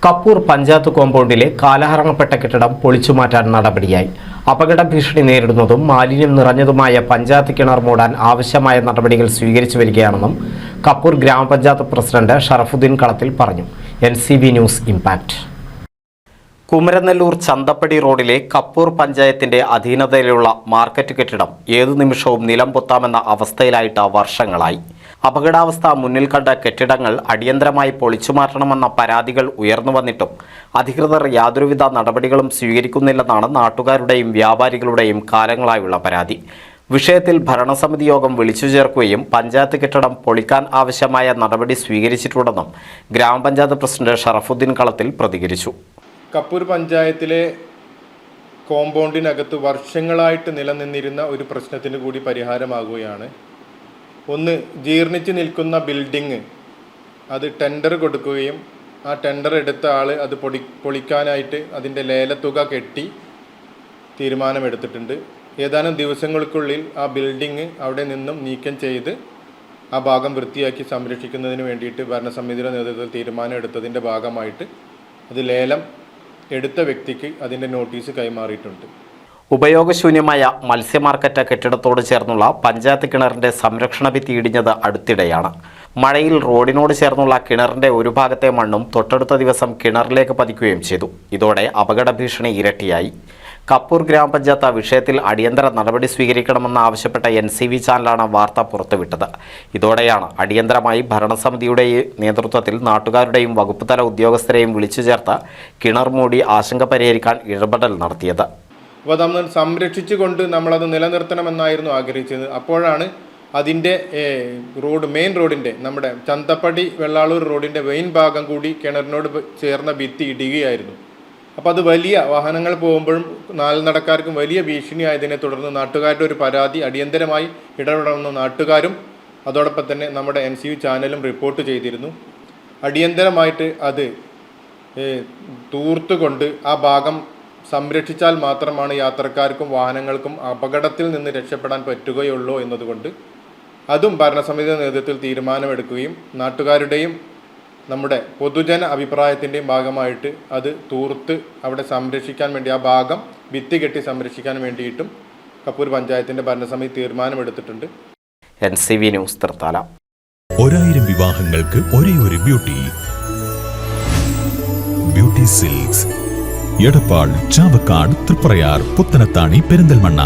കപ്പൂർ പഞ്ചായത്ത് കോമ്പൗണ്ടിലെ കാലഹരണപ്പെട്ട കെട്ടിടം പൊളിച്ചുമാറ്റാൻ നടപടിയായി. അപകട ഭീഷണി നേരിടുന്നതും മാലിന്യം നിറഞ്ഞതുമായ പഞ്ചായത്ത് കിണർ മൂടാൻ ആവശ്യമായ നടപടികൾ സ്വീകരിച്ചു വരികയാണെന്നും കപ്പൂർ ഗ്രാമപഞ്ചായത്ത് പ്രസിഡന്റ് ഷറഫുദ്ദീൻ കളത്തിൽ പറഞ്ഞു. NCV news impact. Kumaranellur Chanthappadi റോഡിലെ കപ്പൂർ പഞ്ചായത്തിന്റെ അധീനതയിലുള്ള മാർക്കറ്റ് കെട്ടിടം ഏതു നിമിഷവും നിലം പൊത്താമെന്ന അവസ്ഥയിലായിട്ട് വർഷങ്ങളായി. അപകടാവസ്ഥ മുന്നിൽ കണ്ട കെട്ടിടങ്ങൾ അടിയന്തരമായി പൊളിച്ചുമാറ്റണമെന്ന പരാതികൾ ഉയർന്നു വന്നിട്ടും അധികൃതർ യാതൊരുവിധ നടപടികളും സ്വീകരിക്കുന്നില്ലെന്നാണ് നാട്ടുകാരുടെയും വ്യാപാരികളുടെയും കാലങ്ങളായുള്ള പരാതി. വിഷയത്തിൽ ഭരണസമിതി യോഗം വിളിച്ചു ചേർക്കുകയും പഞ്ചായത്ത് കെട്ടിടം പൊളിക്കാൻ ആവശ്യമായ നടപടി സ്വീകരിച്ചിട്ടുണ്ടെന്നും ഗ്രാമപഞ്ചായത്ത് പ്രസിഡന്റ് ഷറഫുദ്ദീൻ കളത്തിൽ പ്രതികരിച്ചു. കപ്പൂർ പഞ്ചായത്തിലെ കോമ്പൗണ്ടിനകത്ത് വർഷങ്ങളായിട്ട് നിലനിന്നിരുന്ന ഒരു പ്രശ്നത്തിന് കൂടി പരിഹാരമാകുകയാണ്. ഒന്ന്, ജീർണിച്ച് നിൽക്കുന്ന ബിൽഡിങ് അത് ടെൻഡർ കൊടുക്കുകയും ആ ടെൻഡർ എടുത്ത ആൾ അത് പൊളിക്കാനായിട്ട് അതിൻ്റെ ലേലത്തുക കെട്ടി തീരുമാനമെടുത്തിട്ടുണ്ട്. ഏതാനും ദിവസങ്ങൾക്കുള്ളിൽ ആ ബിൽഡിങ് അവിടെ നിന്നും നീക്കം ചെയ്ത് ആ ഭാഗം വൃത്തിയാക്കി സംരക്ഷിക്കുന്നതിന് വേണ്ടിയിട്ട് ഭരണസമിതിയുടെ നേതൃത്വത്തിൽ തീരുമാനം എടുത്തതിൻ്റെ ഭാഗമായിട്ട് അത് ലേലം എടുത്ത വ്യക്തിക്ക് അതിൻ്റെ നോട്ടീസ് കൈമാറിയിട്ടുണ്ട്. ഉപയോഗശൂന്യമായ മത്സ്യ മാർക്കറ്റ് കെട്ടിടത്തോട് ചേർന്നുള്ള പഞ്ചായത്ത് കിണറിന്റെ സംരക്ഷണ ഭിത്തി ഇടിഞ്ഞത് അടുത്തിടെയാണ്. മഴയിൽ റോഡിനോട് ചേർന്നുള്ള കിണറിന്റെ ഒരു ഭാഗത്തെ മണ്ണും തൊട്ടടുത്ത ദിവസം കിണറിലേക്ക് പതിക്കുകയും ചെയ്തു. ഇതോടെ അപകട ഭീഷണി ഇരട്ടിയായി. കപ്പൂർ ഗ്രാമപഞ്ചായത്ത് വിഷയത്തിൽ അടിയന്തര നടപടി സ്വീകരിക്കണമെന്ന് ആവശ്യപ്പെട്ട NCV ചാനലാണ് വാർത്ത പുറത്തുവിട്ടത്. ഇതോടെയാണ് അടിയന്തരമായി ഭരണസമിതിയുടെ നേതൃത്വത്തിൽ നാട്ടുകാരുടെയും വകുപ്പ് തല ഉദ്യോഗസ്ഥരെയും വിളിച്ചു ചേർത്ത് കിണർ മൂടി ആശങ്ക പരിഹരിക്കാൻ ഇടപെടൽ നടത്തിയത്. അപ്പോൾ നമ്മൾ സംരക്ഷിച്ചുകൊണ്ട് നമ്മളത് നിലനിർത്തണമെന്നായിരുന്നു ആഗ്രഹിച്ചത്. അപ്പോഴാണ് അതിൻ്റെ മെയിൻ റോഡിൻ്റെ നമ്മുടെ ചന്തപ്പടി വെള്ളാളൂർ റോഡിൻ്റെ മെയിൻ ഭാഗം കൂടി കിണറിനോട് ചേർന്ന ഭിത്തി ഇടുകയായിരുന്നു. അപ്പോൾ അത് വലിയ വാഹനങ്ങൾ പോകുമ്പോഴും നാൽനടക്കാർക്കും വലിയ ഭീഷണിയായതിനെ തുടർന്ന് നാട്ടുകാരുടെ ഒരു പരാതി അടിയന്തരമായി ഇടപെടണമെന്ന് നാട്ടുകാരും അതോടൊപ്പം തന്നെ നമ്മുടെ NCV ചാനലും റിപ്പോർട്ട് ചെയ്തിരുന്നു. അടിയന്തരമായിട്ട് അത് തൂർത്തുകൊണ്ട് ആ ഭാഗം സംരക്ഷിച്ചാൽ മാത്രമാണ് യാത്രക്കാർക്കും വാഹനങ്ങൾക്കും അപകടത്തിൽ നിന്ന് രക്ഷപ്പെടാൻ പറ്റുകയുള്ളൂ എന്നതുകൊണ്ട് അതും ഭരണസമിതിയുടെ നേതൃത്വത്തിൽ തീരുമാനമെടുക്കുകയും നാട്ടുകാരുടെയും നമ്മുടെ പൊതുജന അഭിപ്രായത്തിൻ്റെയും ഭാഗമായിട്ട് അത് തൂർത്ത് അവിടെ സംരക്ഷിക്കാൻ വേണ്ടി ആ ഭാഗം ഭിത്തി കെട്ടി സംരക്ഷിക്കാൻ വേണ്ടിയിട്ടും കപ്പൂർ പഞ്ചായത്തിൻ്റെ ഭരണസമിതി തീരുമാനമെടുത്തിട്ടുണ്ട്. NCV news Thrithala. 1000 വിവാഹങ്ങൾക്ക് ഒരേ ഒരു ബ്യൂട്ടി സിൽക്സ്, എടപ്പാൾ, ചാവക്കാട്, തൃപ്രയാർ, പുത്തനത്താണി, പെരിന്തൽമണ്ണ.